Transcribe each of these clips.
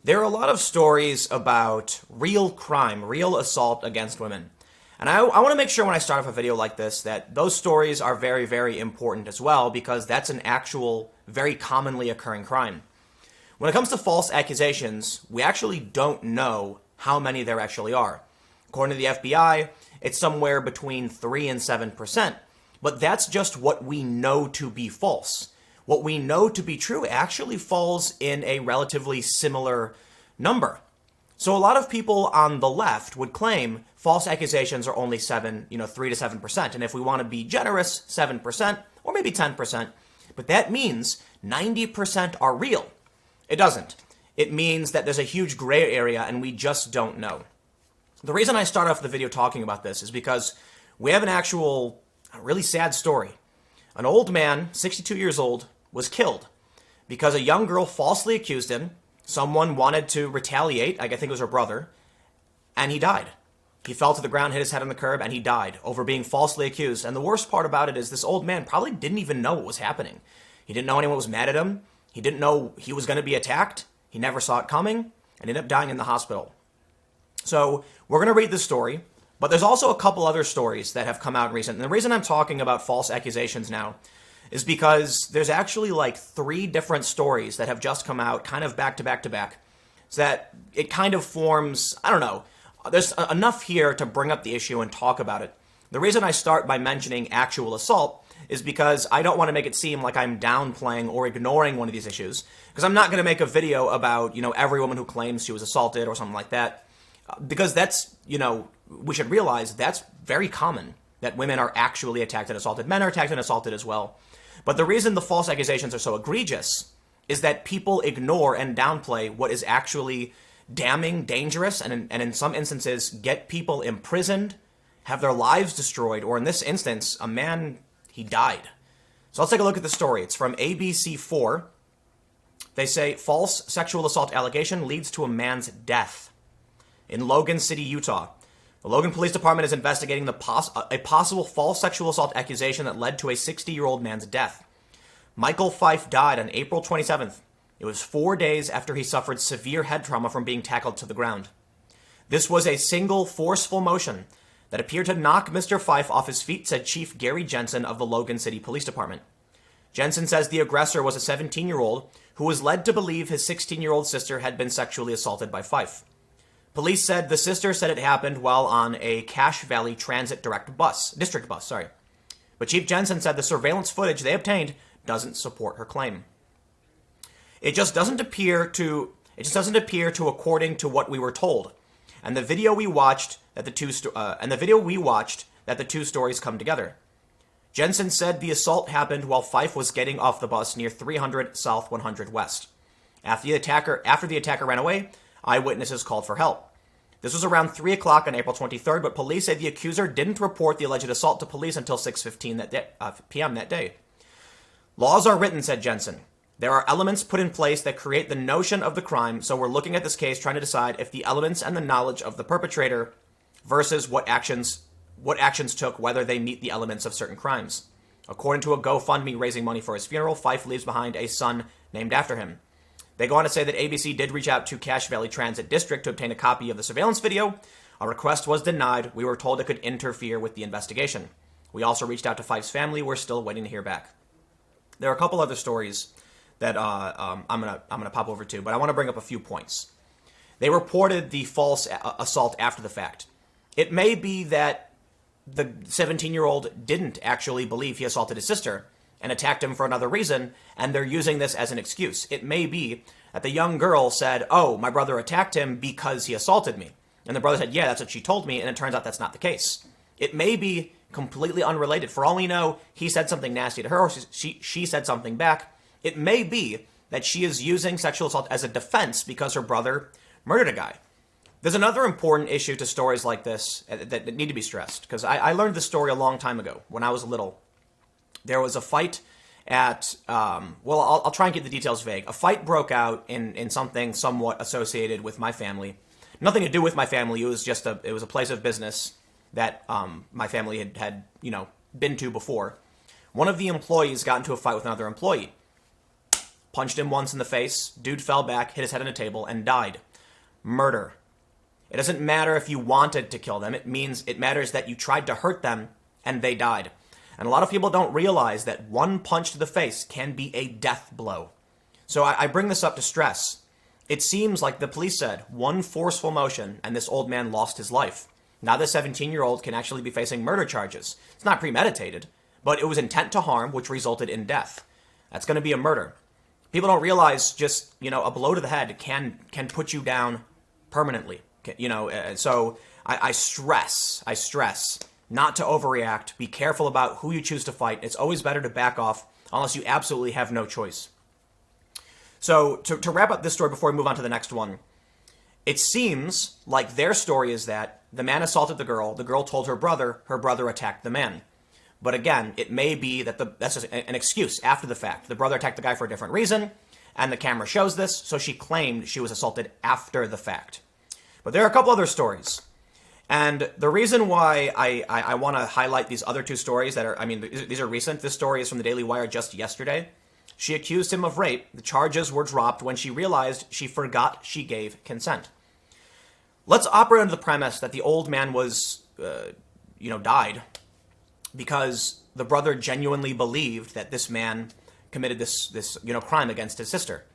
There are a lot of stories about real crime, real assault against women. And I want to make sure when I start off a video like this that those stories are very, very important as well, because that's an actual, very commonly occurring crime. When it comes to false accusations, we actually don't know how many there actually are. According to the FBI, it's somewhere between 3 and 7%. But that's just what we know to be false. What we know to be true actually falls in a relatively similar number. So a lot of people on the left would claim false accusations are only 3 to 7%. And if we want to be generous, 7% or maybe 10%. But that means 90% are real. It doesn't. It means that there's a huge gray area and we just don't know. The reason I start off the video talking about this is because we have an actual really sad story. An old man, 62 years old, was killed because a young girl falsely accused him. Someone wanted to retaliate, I think it was her brother, and he died. He fell to the ground, hit his head on the curb, and he died over being falsely accused. And the worst part about it is this old man probably didn't even know what was happening. He didn't know anyone was mad at him. He didn't know he was going to be attacked. He never saw it coming and ended up dying in the hospital. So we're going to read this story, but there's also a couple other stories that have come out recently. And the reason I'm talking about false accusations now is because there's actually like 3 different stories that have just come out kind of back to back to back. So that it kind of forms, I don't know, there's enough here to bring up the issue and talk about it. The reason I start by mentioning actual assault is because I don't want to make it seem like I'm downplaying or ignoring one of these issues. Because I'm not going to make a video about, every woman who claims she was assaulted or something like that. Because that's, we should realize that's very common, that women are actually attacked and assaulted. Men are attacked and assaulted as well. But the reason the false accusations are so egregious is that people ignore and downplay what is actually damning, dangerous, and in some instances get people imprisoned, have their lives destroyed, or in this instance, a man, he died. So let's take a look at the story. It's from ABC4. They say, false sexual assault allegation leads to a man's death. In Logan City, Utah, the Logan Police Department is investigating a possible false sexual assault accusation that led to a 60-year-old man's death. Michael Fife died on April 27th. It was 4 days after he suffered severe head trauma from being tackled to the ground. This was a single, forceful motion that appeared to knock Mr. Fife off his feet, said Chief Gary Jensen of the Logan City Police Department. Jensen says the aggressor was a 17-year-old who was led to believe his 16-year-old sister had been sexually assaulted by Fife. Police said the sister said it happened while on a Cache Valley Transit district bus. But Chief Jensen said the surveillance footage they obtained doesn't support her claim. It just doesn't appear to according to what we were told. And the video we watched that the two stories come together. Jensen said the assault happened while Fife was getting off the bus near 300 South 100 West. After the attacker ran away, eyewitnesses called for help. This was around 3 o'clock on April 23rd, but police say the accuser didn't report the alleged assault to police until 6:15 p.m. that day. Laws are written, said Jensen. There are elements put in place that create the notion of the crime, so we're looking at this case trying to decide if the elements and the knowledge of the perpetrator versus what actions took, whether they meet the elements of certain crimes. According to a GoFundMe raising money for his funeral, Fife leaves behind a son named after him. They go on to say that ABC did reach out to Cache Valley Transit District to obtain a copy of the surveillance video. Our request was denied. We were told it could interfere with the investigation. We also reached out to Fife's family. We're still waiting to hear back. There are a couple other stories that I'm gonna pop over to, but I want to bring up a few points. They reported the false assault after the fact. It may be that the 17-year-old didn't actually believe he assaulted his sister and attacked him for another reason, and they're using this as an excuse. It may be that the young girl said, oh, my brother attacked him because he assaulted me. And the brother said, yeah, that's what she told me, and it turns out that's not the case. It may be completely unrelated. For all we know, he said something nasty to her, or she said something back. It may be that she is using sexual assault as a defense because her brother murdered a guy. There's another important issue to stories like this that need to be stressed, because I learned this story a long time ago when I was little. There was a fight at, I'll try and keep the details vague. A fight broke out in something somewhat associated with my family. Nothing to do with my family. It was just it was a place of business that my family had been to before. One of the employees got into a fight with another employee. punched him once in the face, dude fell back, hit his head on a table, and died. Murder. It doesn't matter if you wanted to kill them. It matters that you tried to hurt them and they died. And a lot of people don't realize that one punch to the face can be a death blow. So I bring this up to stress. It seems like the police said one forceful motion and this old man lost his life. Now the 17-year-old can actually be facing murder charges. It's not premeditated, but it was intent to harm, which resulted in death. That's going to be a murder. People don't realize just, a blow to the head can put you down permanently. So I stress not to overreact. Be careful about who you choose to fight. It's always better to back off unless you absolutely have no choice. So to wrap up this story before we move on to the next one, it seems like their story is that the man assaulted the girl told her brother attacked the man. But again, it may be that that's just an excuse after the fact. The brother attacked the guy for a different reason, and the camera shows this, so she claimed she was assaulted after the fact. But there are a couple other stories. And the reason why I want to highlight these other two stories these are recent. This story is from the Daily Wire just yesterday. She accused him of rape. The charges were dropped when she realized she forgot she gave consent. Let's operate under the premise that the old man was, died because the brother genuinely believed that this man committed this crime against his sister.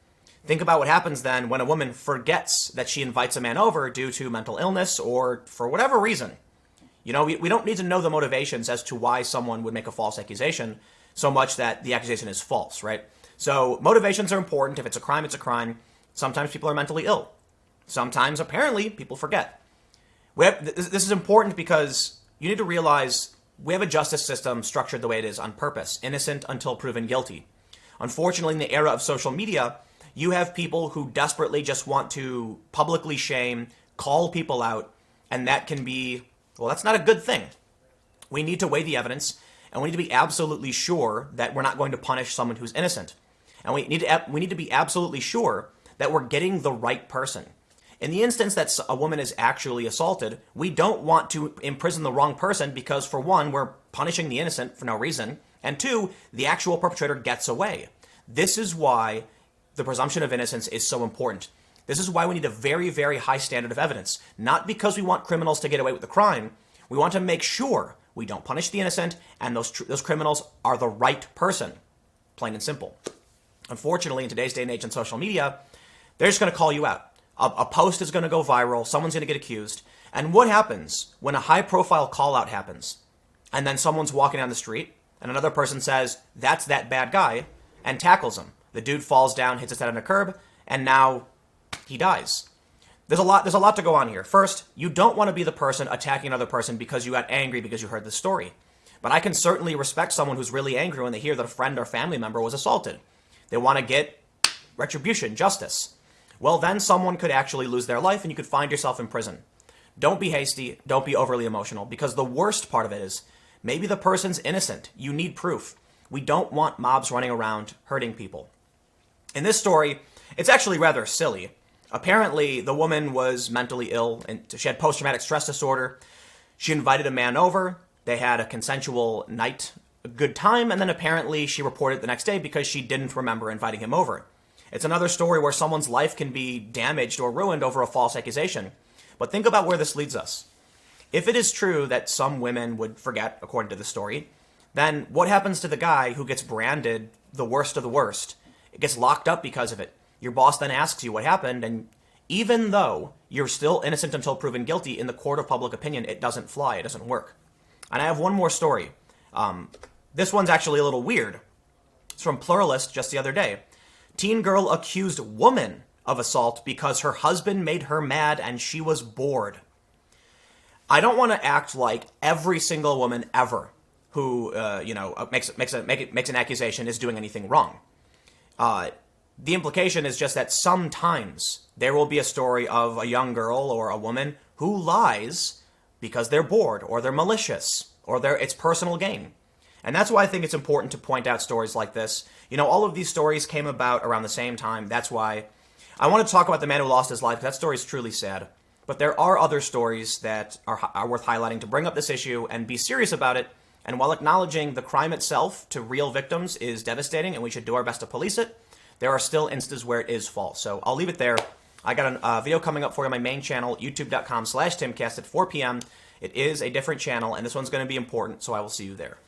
Think about what happens then when a woman forgets that she invites a man over due to mental illness or for whatever reason. We don't need to know the motivations as to why someone would make a false accusation so much that the accusation is false, right? So motivations are important. If it's a crime, it's a crime. Sometimes people are mentally ill. Sometimes, apparently, people forget. This is important because you need to realize we have a justice system structured the way it is on purpose, innocent until proven guilty. Unfortunately, in the era of social media, you have people who desperately just want to publicly shame, call people out, and that can be, that's not a good thing. We need to weigh the evidence, and we need to be absolutely sure that we're not going to punish someone who's innocent. And we need to be absolutely sure that we're getting the right person. In the instance that a woman is actually assaulted, we don't want to imprison the wrong person because, for one, we're punishing the innocent for no reason, and two, the actual perpetrator gets away. This is why the presumption of innocence is so important. This is why we need a very, very high standard of evidence. Not because we want criminals to get away with the crime. We want to make sure we don't punish the innocent and those criminals are the right person. Plain and simple. Unfortunately, in today's day and age on social media, they're just going to call you out. A post is going to go viral. Someone's going to get accused. And what happens when a high-profile call-out happens and then someone's walking down the street and another person says, that's that bad guy, and tackles him? The dude falls down, hits his head on a curb, and now he dies. There's a lot to go on here. First, you don't want to be the person attacking another person because you got angry because you heard the story. But I can certainly respect someone who's really angry when they hear that a friend or family member was assaulted. They want to get retribution, justice. Well, then someone could actually lose their life and you could find yourself in prison. Don't be hasty. Don't be overly emotional, because the worst part of it is maybe the person's innocent. You need proof. We don't want mobs running around hurting people. In this story, it's actually rather silly. Apparently, the woman was mentally ill and she had post-traumatic stress disorder. She invited a man over. They had a consensual night, a good time, and then apparently she reported the next day because she didn't remember inviting him over. It's another story where someone's life can be damaged or ruined over a false accusation. But think about where this leads us. If it is true that some women would forget, according to the story, then what happens to the guy who gets branded the worst of the worst? It gets locked up because of it. Your boss then asks you what happened, and even though you're still innocent until proven guilty, in the court of public opinion, it doesn't fly, it doesn't work. And I have one more story. This one's actually a little weird. It's from Pluralist just the other day. Teen girl accused woman of assault because her husband made her mad and she was bored. I don't want to act like every single woman ever who makes an accusation is doing anything wrong. The implication is just that sometimes there will be a story of a young girl or a woman who lies because they're bored or they're malicious or it's personal gain. And that's why I think it's important to point out stories like this. All of these stories came about around the same time. That's why I want to talk about the man who lost his life. That story is truly sad. But there are other stories that are worth highlighting to bring up this issue and be serious about it. And while acknowledging the crime itself to real victims is devastating and we should do our best to police it, there are still instances where it is false. So I'll leave it there. I got a video coming up for you on my main channel, youtube.com/timcast at 4 p.m. It is a different channel, and this one's going to be important, so I will see you there.